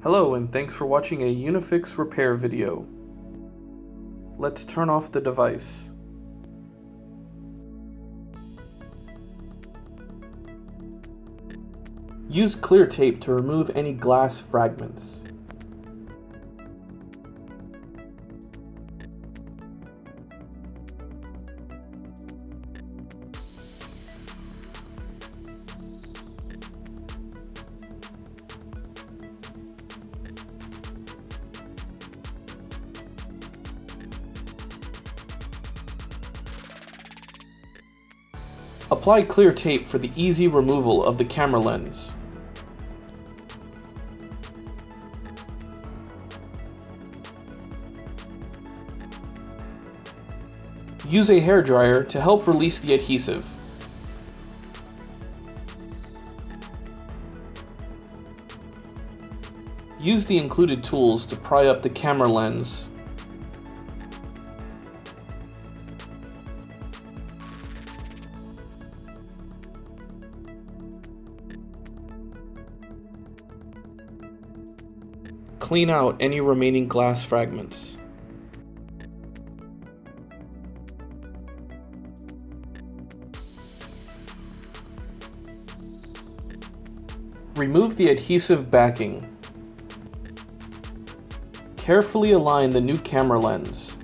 Hello and thanks for watching a Unifix repair video. Let's turn off the device. Use clear tape to remove any glass fragments. Apply clear tape for the easy removal of the camera lens. Use a hairdryer to help release the adhesive. Use the included tools to pry up the camera lens. Clean out any remaining glass fragments. Remove the adhesive backing. Carefully align the new camera lens.